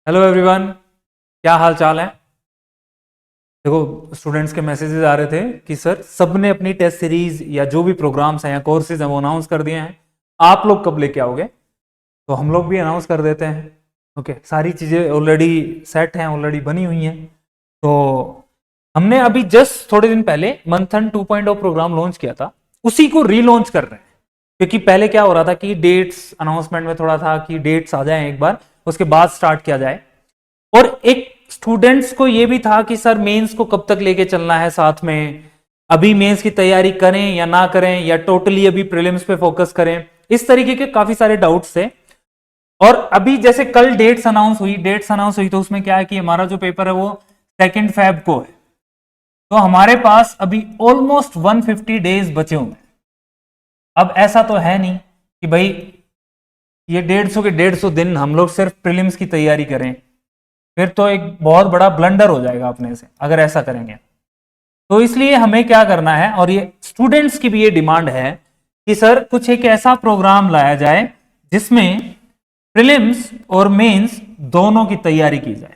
Hello everyone, क्या हाल चाल है। देखो, स्टूडेंट्स के मैसेजेस आ रहे थे कि सर सबने अपनी टेस्ट सीरीज या जो भी प्रोग्राम्स हैं या कोर्सेज हैं वो अनाउंस कर दिए हैं, आप लोग कब लेके आओगे। तो हम लोग भी अनाउंस कर देते हैं। ओके, सारी चीज़ें ऑलरेडी सेट हैं, ऑलरेडी बनी हुई हैं। तो हमने अभी जस्ट थोड़े दिन पहले मंथन 2.0 प्रोग्राम लॉन्च किया था, उसी को रीलॉन्च कर रहे हैं। क्योंकि पहले क्या हो रहा था कि डेट्स अनाउंसमेंट में थोड़ा था कि डेट्स आ जाए एक बार, उसके बाद स्टार्ट किया जाए। और एक स्टूडेंट्स को यह भी था कि सर मेंस को कब तक लेके चलना है साथ में, अभी मेंस की तैयारी करें या ना करें, या टोटली अभी प्रीलिम्स पे फोकस करें। इस तरीके के काफी सारे डाउट्स थे। और अभी जैसे कल डेट्स अनाउंस हुई तो उसमें क्या है कि हमारा जो पेपर है वो 2 फेब को है। तो हमारे पास अभी ऑलमोस्ट 150 डेज बचे हुए हैं। अब ऐसा तो है नहीं कि भाई ये 150 के 150 दिन हम लोग सिर्फ प्रीलिम्स की तैयारी करें, फिर तो एक बहुत बड़ा ब्लंडर हो जाएगा अपने से अगर ऐसा करेंगे। तो इसलिए हमें क्या करना है, और ये स्टूडेंट्स की भी ये डिमांड है कि सर कुछ एक ऐसा प्रोग्राम लाया जाए जिसमें प्रीलिम्स और मेंस दोनों की तैयारी की जाए।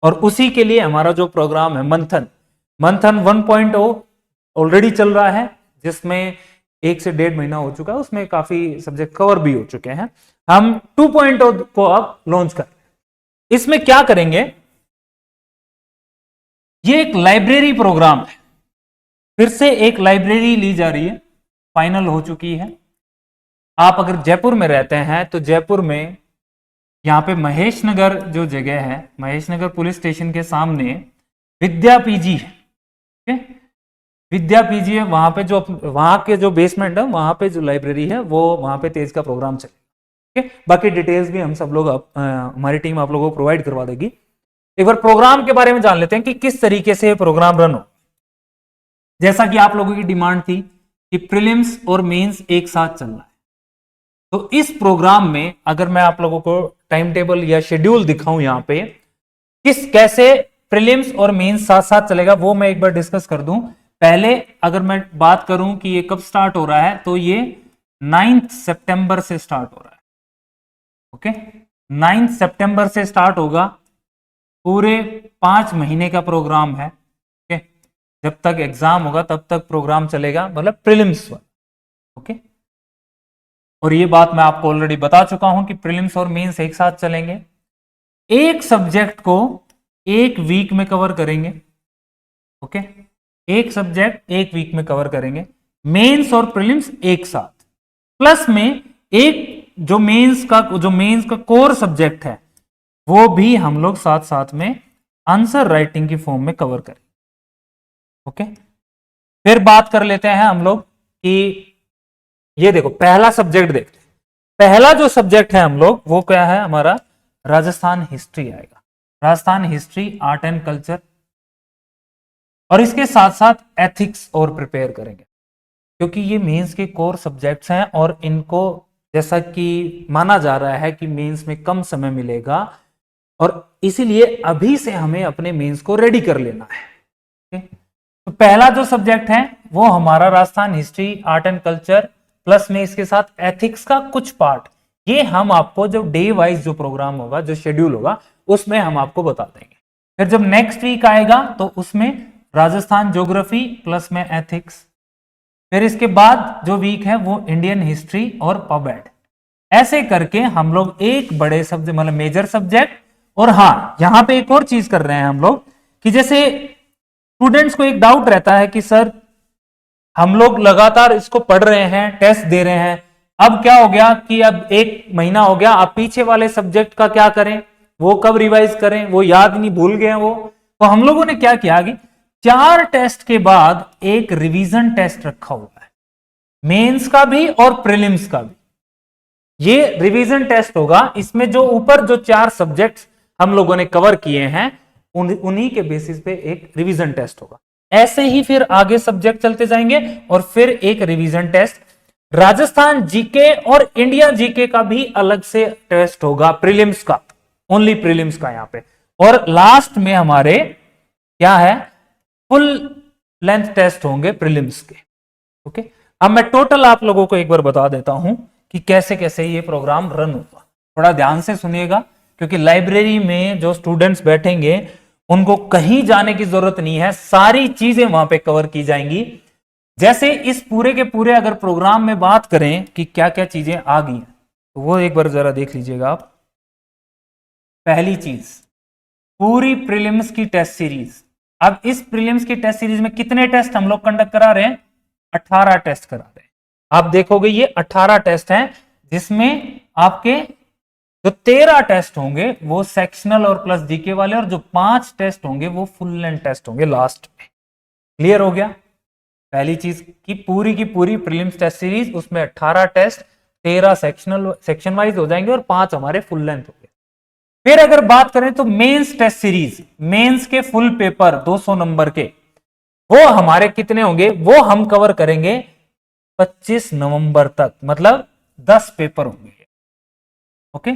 और उसी के लिए हमारा जो प्रोग्राम है मंथन 1.0 ऑलरेडी चल रहा है, जिसमें 1 से 1.5 महीना हो चुका है, उसमें काफी सब्जेक्ट कवर भी हो चुके हैं। हम 2.0 को अब लॉन्च कर, इसमें क्या करेंगे, ये एक लाइब्रेरी प्रोग्राम है। फिर से एक लाइब्रेरी ली जा रही है, फाइनल हो चुकी है। आप अगर जयपुर में रहते हैं तो जयपुर में यहां पे महेश नगर जो जगह है, महेश नगर पुलिस स्टेशन के सामने विद्या पीजी है। विद्या पीजी है, वहां पे जो वहां के जो बेसमेंट है वहां पे जो लाइब्रेरी है वो वहां पे तेज का प्रोग्राम चलेगा। बाकी डिटेल्स भी हम सब लोग हमारी टीम आप लोगों को प्रोवाइड करवा देगी। एक बार प्रोग्राम के बारे में जान लेते हैं कि किस तरीके से प्रोग्राम रन हो। जैसा कि आप लोगों की डिमांड थी कि प्रीलिम्स और मेंस एक साथ चलना है, तो इस प्रोग्राम में अगर मैं आप लोगों को टाइम टेबल या शेड्यूल दिखाऊं यहां पे कैसे प्रीलिम्स और मेंस साथ साथ चलेगा, वो मैं एक बार डिस्कस कर दूं। पहले अगर मैं बात करूं कि ये कब स्टार्ट हो रहा है, तो ये 9 सितंबर से स्टार्ट हो रहा है। ओके, 9 सितंबर से स्टार्ट होगा, पूरे 5 महीने का प्रोग्राम है। ओके, जब तक एग्जाम होगा तब तक प्रोग्राम चलेगा, मतलब प्रीलिम्स वाला। ओके, और ये बात मैं आपको ऑलरेडी बता चुका हूं कि प्रीलिम्स और मेंस एक साथ चलेंगे। एक सब्जेक्ट को एक वीक में कवर करेंगे। ओके, एक सब्जेक्ट एक वीक में कवर करेंगे, मेंस और प्रीलिम्स एक साथ। प्लस में एक जो मेंस का कोर सब्जेक्ट है वो भी हम लोग साथ साथ में आंसर राइटिंग की फॉर्म में कवर करें। ओके, फिर बात कर लेते हैं हम लोग कि ये देखो पहला सब्जेक्ट देखते हैं। पहला जो सब्जेक्ट है हम लोग वो क्या है, हमारा राजस्थान हिस्ट्री आएगा। Rajasthan history, art and culture, और इसके साथ साथ एथिक्स और प्रिपेयर करेंगे, क्योंकि ये मेंस के कोर सब्जेक्ट्स हैं और इनको जैसा कि माना जा रहा है कि मेंस में कम समय मिलेगा, और इसीलिए अभी से हमें अपने मेंस को रेडी कर लेना है। तो पहला जो सब्जेक्ट है वो हमारा Rajasthan history, art and culture, plus में इसके साथ एथिक्स का कुछ पार्ट। ये हम आपको जो डे वाइज जो प्रोग्राम होगा, जो शेड्यूल होगा, उसमें हम आपको बता देंगे। फिर जब नेक्स्ट वीक आएगा तो उसमें राजस्थान ज्योग्राफी प्लस में एथिक्स। फिर इसके बाद जो वीक है वो इंडियन हिस्ट्री और पब एड। ऐसे करके हम लोग एक बड़े सब्जेक्ट, मतलब मेजर सब्जेक्ट। और हाँ, यहां पे एक और चीज कर रहे हैं हम लोग कि जैसे स्टूडेंट्स को एक डाउट रहता है कि सर हम लोग लगातार इसको पढ़ रहे हैं, टेस्ट दे रहे हैं, अब क्या हो गया कि अब 1 महीना हो गया, अब पीछे वाले सब्जेक्ट का क्या करें, वो कब रिवाइज करें, वो याद नहीं, भूल गए वो। तो हम लोगों ने क्या किया कि 4 टेस्ट के बाद एक रिवीजन टेस्ट रखा हुआ है, मेंस का भी और प्रीलिम्स का भी। ये रिवीजन टेस्ट होगा, इसमें जो ऊपर जो 4 सब्जेक्ट्स हम लोगों ने कवर किए हैं उन्हीं के बेसिस पे एक रिवीजन टेस्ट होगा। ऐसे ही फिर आगे सब्जेक्ट चलते जाएंगे और फिर एक रिवीजन टेस्ट। राजस्थान जीके और इंडिया जीके का भी अलग से टेस्ट होगा, प्रीलिम्स का, ओनली प्रीलिम्स का यहां पे। और लास्ट में हमारे क्या है, फुल लेंथ टेस्ट होंगे प्रीलिम्स के। ओके, अब मैं टोटल आप लोगों को एक बार बता देता हूं कि कैसे कैसे ये प्रोग्राम रन होगा। थोड़ा ध्यान से सुनिएगा, क्योंकि लाइब्रेरी में जो स्टूडेंट्स बैठेंगे उनको कहीं जाने की जरूरत नहीं है, सारी चीजें वहां पे कवर की जाएंगी। जैसे इस पूरे के पूरे अगर प्रोग्राम में बात करें कि क्या क्या चीजें आ गई हैं, तो वो एक बार जरा देख लीजिएगा आप। पहली चीज, पूरी प्रीलिम्स की टेस्ट सीरीज। अब इस प्रीलिम्स की टेस्ट सीरीज में कितने टेस्ट हम लोग कंडक्ट करा रहे हैं? 18 टेस्ट करा रहे हैं। आप देखोगे ये 18 टेस्ट हैं, जिसमें आपके जो 13 टेस्ट होंगे वो सेक्शनल और प्लस जीके वाले, और जो 5 टेस्ट होंगे वो फुल लेंथ टेस्ट होंगे लास्ट में। क्लियर हो गया? पहली चीज की पूरी प्रीलिम्स टेस्ट सीरीज, उसमें 18 टेस्ट, 13 सेक्शन वाइज हो जाएंगे और 5 हमारे फुल लेंथ होंगे। फिर अगर बात करें तो मेंस टेस्ट सीरीज, मेंस के फुल पेपर 200 नंबर के, वो हमारे कितने होंगे? वो हम कवर करेंगे 25 नवंबर तक, मतलब 10 पेपर होंगे। ओके,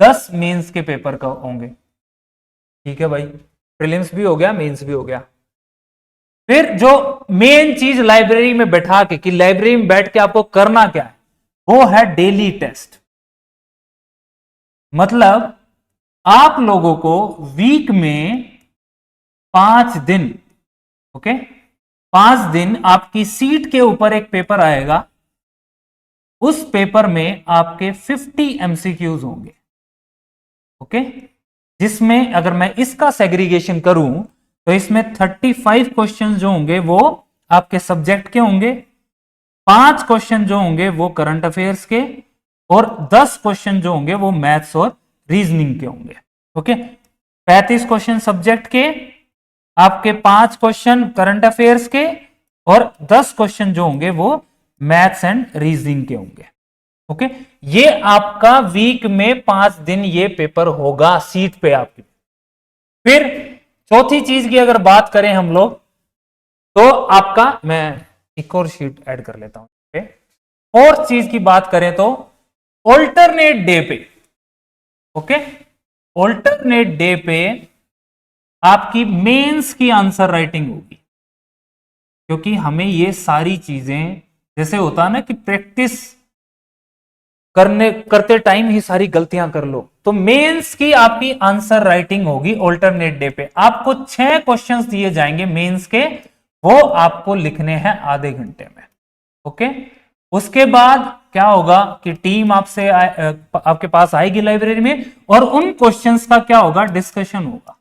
10 मेंस के पेपर का होंगे। ठीक है भाई, प्रीलिम्स भी हो गया, मेंस भी हो गया। फिर जो मेन चीज लाइब्रेरी में बैठा के, कि लाइब्रेरी में बैठ के आपको करना क्या है, वो है डेली टेस्ट। मतलब आप लोगों को वीक में 5 दिन, ओके, 5 दिन आपकी सीट के ऊपर एक पेपर आएगा। उस पेपर में आपके 50 एमसीक्यूज होंगे। ओके, जिसमें अगर मैं इसका सेग्रीगेशन करूं तो इसमें 35 क्वेश्चन जो होंगे वो आपके सब्जेक्ट के होंगे, 5 क्वेश्चन जो होंगे वो करंट अफेयर्स के, और 10 क्वेश्चन जो होंगे वो मैथ्स और रीजनिंग के होंगे। ओके, 35 क्वेश्चन सब्जेक्ट के, आपके 5 क्वेश्चन करंट अफेयर्स के, और 10 क्वेश्चन जो होंगे वो मैथ्स एंड रीजनिंग के होंगे। ओके, ये आपका वीक में 5 दिन ये पेपर होगा सीट पे आपकी। फिर चौथी चीज की अगर बात करें हम लोग, तो आपका, मैं एक और शीट ऐड कर लेता हूं। और चीज की बात करें तो ऑल्टरनेट डे पे, ओके, ऑल्टरनेट डे पे आपकी मेंस की आंसर राइटिंग होगी। क्योंकि हमें ये सारी चीजें, जैसे होता है ना कि प्रैक्टिस करते टाइम ही सारी गलतियां कर लो, तो मेंस की आपकी आंसर राइटिंग होगी ऑल्टरनेट डे पे। आपको 6 क्वेश्चंस दिए जाएंगे मेंस के, वो आपको लिखने हैं आधे घंटे में। ओके, उसके बाद क्या होगा कि टीम आपके पास आएगी लाइब्रेरी में, और उन क्वेश्चंस का क्या होगा? डिस्कशन होगा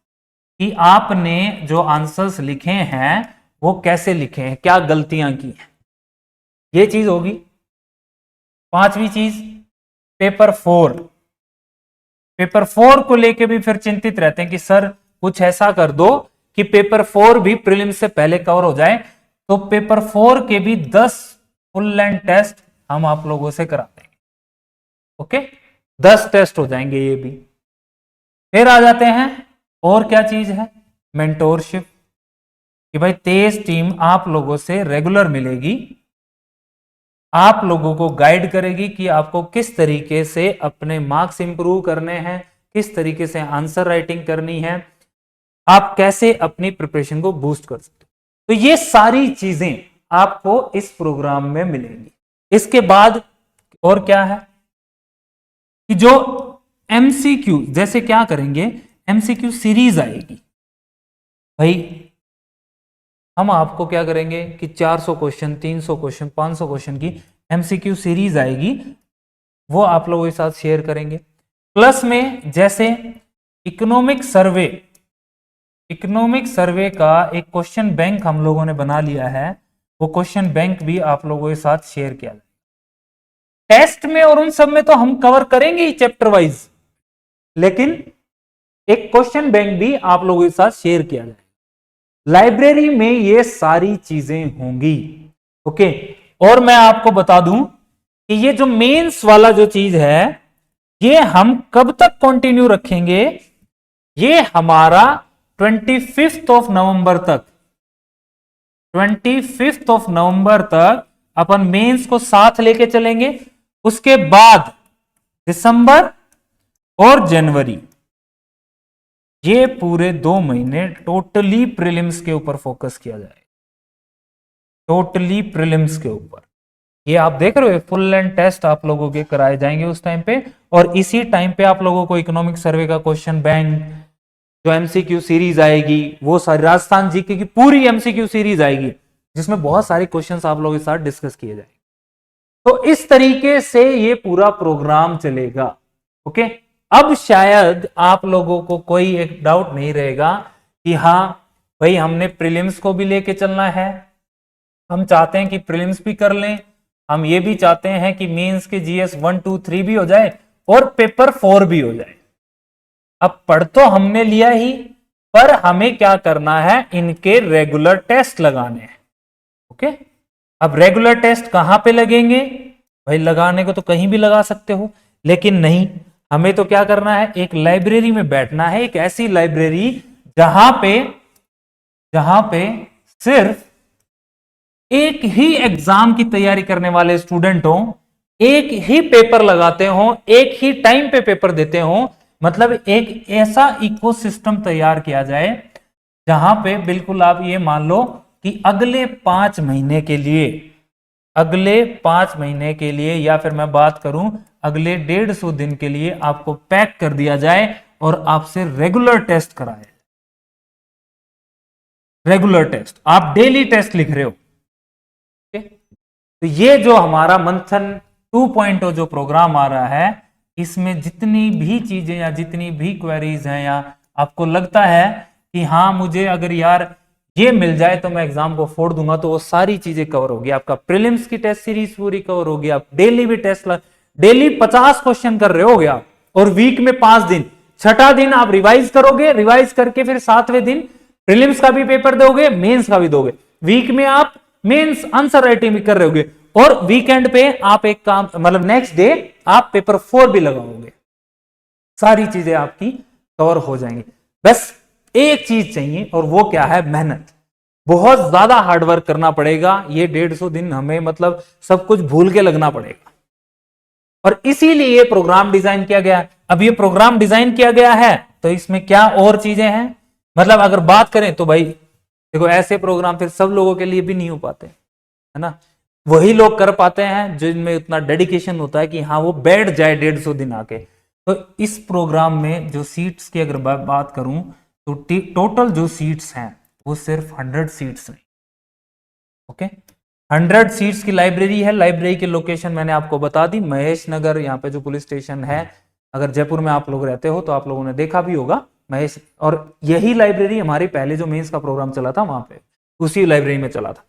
कि आपने जो आंसर्स लिखे हैं वो कैसे लिखे हैं, क्या गलतियां की हैं, ये चीज होगी। 5वीं चीज, पेपर 4 को लेके भी फिर चिंतित रहते हैं कि सर कुछ ऐसा कर दो कि पेपर 4 भी प्रीलिम्स से पहले कवर हो जाए। तो पेपर 4 के भी 10 फुल लेंथ टेस्ट हम आप लोगों से करा देंगे। ओके, 10 टेस्ट हो जाएंगे ये भी। फिर आ जाते हैं, और क्या चीज है? मेंटोरशिप, कि भाई तेज टीम आप लोगों से रेगुलर मिलेगी, आप लोगों को गाइड करेगी कि आपको किस तरीके से अपने मार्क्स इंप्रूव करने हैं, किस तरीके से आंसर राइटिंग करनी है, आप कैसे अपनी प्रिपरेशन को बूस्ट कर सकते हो। तो ये सारी चीजें आपको इस प्रोग्राम में मिलेंगी। इसके बाद और क्या है कि जो एमसीक्यू, जैसे क्या करेंगे, एमसीक्यू सीरीज आएगी। भाई हम आपको क्या करेंगे कि 400 क्वेश्चन, 300 क्वेश्चन, 500 क्वेश्चन की एमसीक्यू सीरीज आएगी, वो आप लोगों के साथ शेयर करेंगे। प्लस में जैसे इकोनॉमिक सर्वे का एक क्वेश्चन बैंक हम लोगों ने बना लिया है, वो क्वेश्चन बैंक भी आप लोगों के साथ शेयर किया जाए। टेस्ट में और उन सब में तो हम कवर करेंगे ही चैप्टर वाइज, लेकिन एक क्वेश्चन बैंक भी आप लोगों के साथ शेयर किया जाए। लाइब्रेरी में ये सारी चीजें होंगी। ओके, और मैं आपको बता दूं कि ये जो मेंस वाला जो चीज है, ये हम कब तक कंटिन्यू रखेंगे? ये हमारा 25 नवंबर तक, 25 नवंबर तक अपन मेंस को साथ लेके चलेंगे। उसके बाद दिसंबर और जनवरी, ये पूरे 2 महीने टोटली प्रीलिम्स के ऊपर फोकस किया जाए, टोटली प्रीलिम्स के ऊपर। ये आप देख रहे हो फुल लेंथ टेस्ट आप लोगों के कराए जाएंगे उस टाइम पे, और इसी टाइम पे आप लोगों को इकोनॉमिक सर्वे का क्वेश्चन बैंक जो एमसीक्यू सीरीज आएगी, वो सारी राजस्थान जीके की पूरी एमसीक्यू सीरीज आएगी, जिसमें बहुत सारे क्वेश्चंस आप लोगों के साथ डिस्कस किए जाएंगे। तो इस तरीके से ये पूरा प्रोग्राम चलेगा। ओके, अब शायद आप लोगों को कोई एक डाउट नहीं रहेगा कि हाँ भाई हमने प्रीलिम्स को भी लेके चलना है, हम चाहते हैं कि प्रीलिम्स भी कर लें, हम ये भी चाहते हैं कि मेंस के जीएस 1 2 3 भी हो जाए और पेपर 4 भी हो जाए। अब पढ़ तो हमने लिया ही, पर हमें क्या करना है, इनके रेगुलर टेस्ट लगाने हैं। ओके, अब रेगुलर टेस्ट कहां पे लगेंगे भाई, लगाने को तो कहीं भी लगा सकते हो, लेकिन नहीं, हमें तो क्या करना है, एक लाइब्रेरी में बैठना है, एक ऐसी लाइब्रेरी जहां पे सिर्फ एक ही एग्जाम की तैयारी करने वाले स्टूडेंट हो, एक ही पेपर लगाते हो, एक ही टाइम पे पेपर देते हो, मतलब एक ऐसा इकोसिस्टम तैयार किया जाए जहां पे बिल्कुल आप ये मान लो कि अगले 5 महीने के लिए या फिर मैं बात करूं अगले 150 दिन के लिए आपको पैक कर दिया जाए और आपसे रेगुलर टेस्ट कराए। रेगुलर टेस्ट, आप डेली टेस्ट लिख रहे हो। तो ये जो हमारा मंथन 2.0 जो प्रोग्राम आ रहा है, इसमें जितनी भी चीजें या जितनी भी क्वेरीज हैं, या आपको लगता है कि हाँ मुझे अगर यार ये मिल जाए तो मैं एग्जाम को फोड़ दूंगा, तो वो सारी चीजें कवर होगी। आपका प्रीलिम्स की टेस्ट सीरीज पूरी कवर होगी, आप डेली भी टेस्ट डेली 50 क्वेश्चन कर रहे हो गया, और वीक में 5 दिन, छठा दिन आप रिवाइज करोगे, रिवाइज करके फिर 7वें दिन प्रीलिम्स का भी पेपर दोगे, मेंस का भी दोगे, वीक में आप मेंस आंसर राइटिंग भी कर रहे होगे, और वीकेंड पे आप एक काम मतलब नेक्स्ट डे आप पेपर 4 भी लगाओगे। सारी चीजें आपकी कवर हो जाएंगी। बस एक चीज चाहिए, और वो क्या है, मेहनत। बहुत ज्यादा हार्डवर्क करना पड़ेगा, ये 150 दिन हमें मतलब सब कुछ भूल के लगना पड़ेगा, और इसीलिए ये प्रोग्राम डिजाइन किया गया। अब ये प्रोग्राम डिजाइन किया गया है तो इसमें क्या और चीजें हैं, मतलब अगर बात करें तो भाई देखो ऐसे प्रोग्राम फिर सब लोगों के लिए भी नहीं हो पाते, है ना, वही लोग कर पाते हैं जिनमें उतना डेडिकेशन होता है कि हाँ वो बैठ जाए 150 दिन आके। तो इस प्रोग्राम में जो सीट्स की अगर बात करूं तो टोटल जो सीट्स हैं वो सिर्फ 100 सीट्स नहीं। ओके, 100 सीट्स की लाइब्रेरी है। लाइब्रेरी की लोकेशन मैंने आपको बता दी, महेश नगर, यहाँ पे जो पुलिस स्टेशन है, अगर जयपुर में आप लोग रहते हो तो आप लोगों ने देखा भी होगा महेश, और यही लाइब्रेरी हमारी पहले जो मेंस का प्रोग्राम चला था वहां पे उसी लाइब्रेरी में चला था।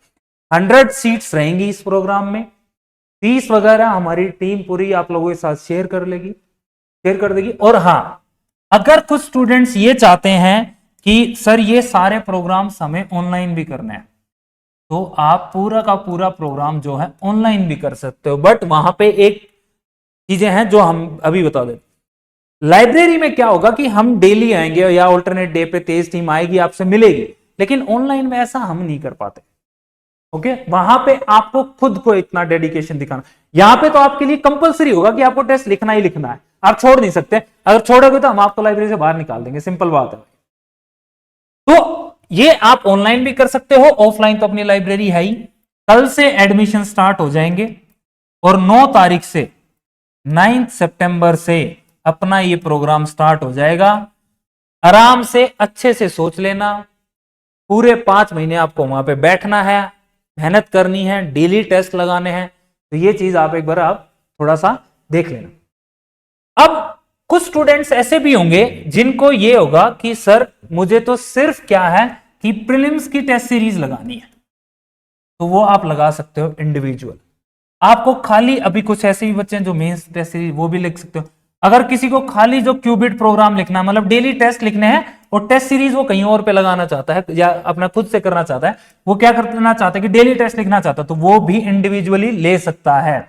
100 सीट्स रहेंगी इस प्रोग्राम में, फीस वगैरह हमारी टीम पूरी आप लोगों के साथ शेयर कर देगी। और हाँ, अगर कुछ स्टूडेंट्स ये चाहते हैं कि सर ये सारे प्रोग्राम्स हमें ऑनलाइन भी करने हैं, तो आप पूरा का पूरा प्रोग्राम जो है ऑनलाइन भी कर सकते हो, बट वहां पे एक चीजें हैं जो हम अभी बता दें। लाइब्रेरी में क्या होगा कि हम डेली आएंगे या ऑल्टरनेट डे पे तेज टीम आएगी, आपसे मिलेगी, लेकिन ऑनलाइन में ऐसा हम नहीं कर पाते। ओके, वहां पे आपको खुद को इतना डेडिकेशन दिखाना। यहां पे तो आपके लिए कंपलसरी होगा कि आपको टेस्ट लिखना ही लिखना है, आप छोड़ नहीं सकते। अगर छोड़ोगे तो हम आपको लाइब्रेरी से बाहर निकाल देंगे, सिंपल बात है। तो ये आप ऑनलाइन भी कर सकते हो, ऑफलाइन तो अपनी लाइब्रेरी है ही। कल से एडमिशन स्टार्ट हो जाएंगे और 9 तारीख से 9 सितंबर से अपना ये प्रोग्राम स्टार्ट हो जाएगा। आराम से अच्छे से सोच लेना, पूरे 5 महीने आपको वहां पे बैठना है, मेहनत करनी है, डेली टेस्ट लगाने हैं। तो ये चीज आप एक बार आप थोड़ा सा देख लेना। अब कुछ स्टूडेंट्स ऐसे भी होंगे जिनको ये होगा कि सर मुझे तो सिर्फ क्या है कि प्रीलिम्स की टेस्ट सीरीज लगानी है, तो वो आप लगा सकते हो इंडिविजुअल। आपको खाली अभी कुछ ऐसे भी बच्चे हैं जो मेंस टेस्ट सीरीज वो भी लिख सकते हो। अगर किसी को खाली जो क्यूबिट प्रोग्राम लिखना है, मतलब डेली टेस्ट लिखने हैं, और टेस्ट सीरीज वो कहीं और पे लगाना चाहता है या अपना खुद से करना चाहता है, वो क्या करना चाहता है कि डेली टेस्ट लिखना चाहता है, तो वो भी इंडिविजुअली ले सकता है।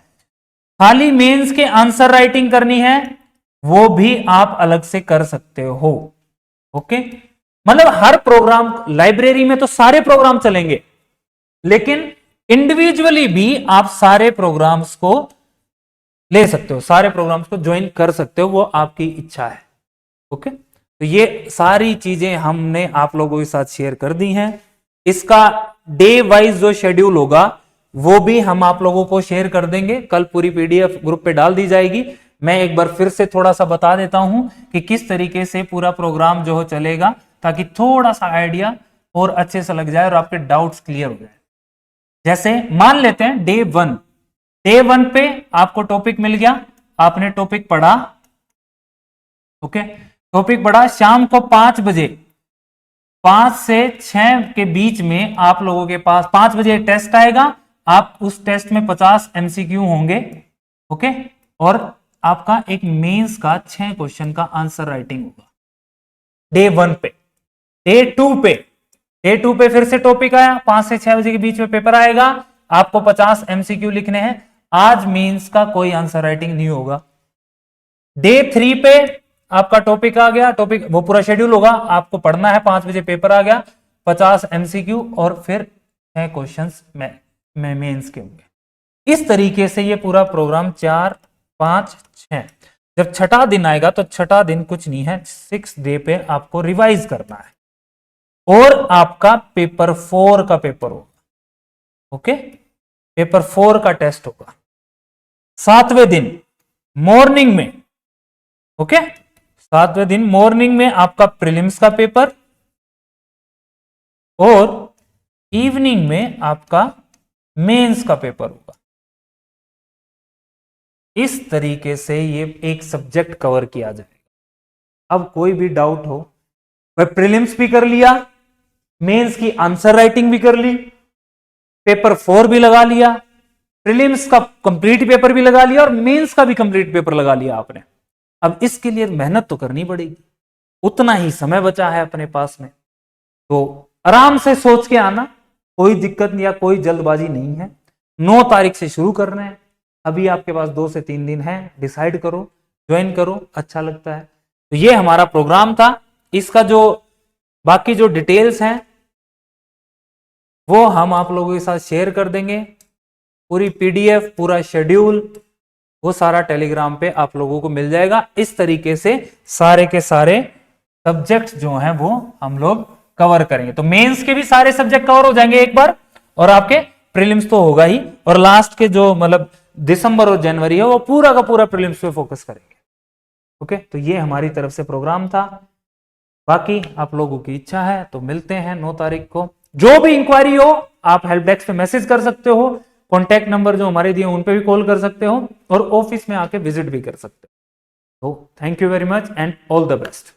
खाली मेंस के आंसर राइटिंग करनी है, वो भी आप अलग से कर सकते हो। ओके, मतलब हर प्रोग्राम, लाइब्रेरी में तो सारे प्रोग्राम चलेंगे, लेकिन इंडिविजुअली भी आप सारे प्रोग्राम्स को ले सकते हो, सारे प्रोग्राम्स को ज्वाइन कर सकते हो, वो आपकी इच्छा है। ओके, तो ये सारी चीजें हमने आप लोगों के साथ शेयर कर दी हैं। इसका डे वाइज जो शेड्यूल होगा वो भी हम आप लोगों को शेयर कर देंगे। कल पूरी पीडीएफ ग्रुप पे डाल दी जाएगी। मैं एक बार फिर से थोड़ा सा बता देता हूं कि किस तरीके से पूरा प्रोग्राम जो चलेगा, ताकि थोड़ा सा आइडिया और अच्छे से लग जाए और आपके डाउट्स क्लियर हो जाए। जैसे मान लेते हैं डे वन पे आपको टॉपिक मिल गया, आपने टॉपिक पढ़ा, ओके, टॉपिक पढ़ा, शाम को 5 बजे 5 से 6 के बीच में आप लोगों के पास 5 बजे टेस्ट आएगा। आप उस टेस्ट में 50 एमसीक्यू होंगे, ओके, और आपका एक मेंस का 6 क्वेश्चन का आंसर राइटिंग होगा डे 1 पे। डे टू पे फिर से टॉपिक आया, 5 से 6 बजे के बीच में पेपर आएगा, आपको 50 एमसीक्यू लिखने हैं। आज मेंस का कोई आंसर राइटिंग नहीं होगा। डे 3 पे आपका टॉपिक आ गया, टॉपिक वो पूरा शेड्यूल होगा, आपको पढ़ना है, 5 बजे पेपर आ गया, 50 एमसीक्यू और फिर 6 क्वेश्चंस में मेंस के होंगे। इस तरीके से ये पूरा प्रोग्राम 4, 5, 6, जब छठा दिन आएगा तो छठा दिन कुछ नहीं है, 6 डे पे आपको रिवाइज करना है और आपका पेपर 4 का पेपर होगा, ओके, पेपर 4 का टेस्ट होगा 7वें दिन मॉर्निंग में, ओके, 7वें दिन मॉर्निंग में आपका प्रीलिम्स का पेपर और इवनिंग में आपका मेंस का पेपर होगा। इस तरीके से ये एक सब्जेक्ट कवर किया जाएगा। अब कोई भी डाउट हो, वह प्रीलिम्स भी कर लिया, मेंस की आंसर राइटिंग भी कर ली, पेपर 4 भी लगा लिया, प्रीलिम्स का कंप्लीट पेपर भी लगा लिया और मेंस का भी कंप्लीट पेपर लगा लिया आपने। अब इसके लिए मेहनत तो करनी पड़ेगी, उतना ही समय बचा है अपने पास में, तो आराम से सोच के आना, कोई दिक्कत या कोई जल्दबाजी नहीं है। 9 तारीख से शुरू कर रहे हैं, अभी आपके पास 2 से 3 दिन है, डिसाइड करो, ज्वाइन करो, अच्छा लगता है। तो ये हमारा प्रोग्राम था। इसका जो बाकी जो डिटेल्स हैं वो हम आप लोगों के साथ शेयर कर देंगे। पूरी पीडीएफ, पूरा शेड्यूल, वो सारा टेलीग्राम पे आप लोगों को मिल जाएगा। इस तरीके से सारे के सारे सब्जेक्ट्स जो हैं वो हम लोग कवर करेंगे। तो मेंस के भी सारे सब्जेक्ट कवर हो जाएंगे एक बार, और आपके प्रीलिम्स तो होगा ही, और लास्ट के जो मतलब दिसंबर और जनवरी है वो पूरा का पूरा प्रीलिम्स पे फोकस करेंगे। ओके, तो ये हमारी तरफ से प्रोग्राम था। बाकी आप लोगों की इच्छा है तो मिलते हैं 9 तारीख को। जो भी इंक्वायरी हो आप हेल्प डेस्क पे मैसेज कर सकते हो, कॉन्टैक्ट नंबर जो हमारे दिए उन पे भी कॉल कर सकते हो, और ऑफिस में आके विजिट भी कर सकते हो। तो thank you very much and all the best.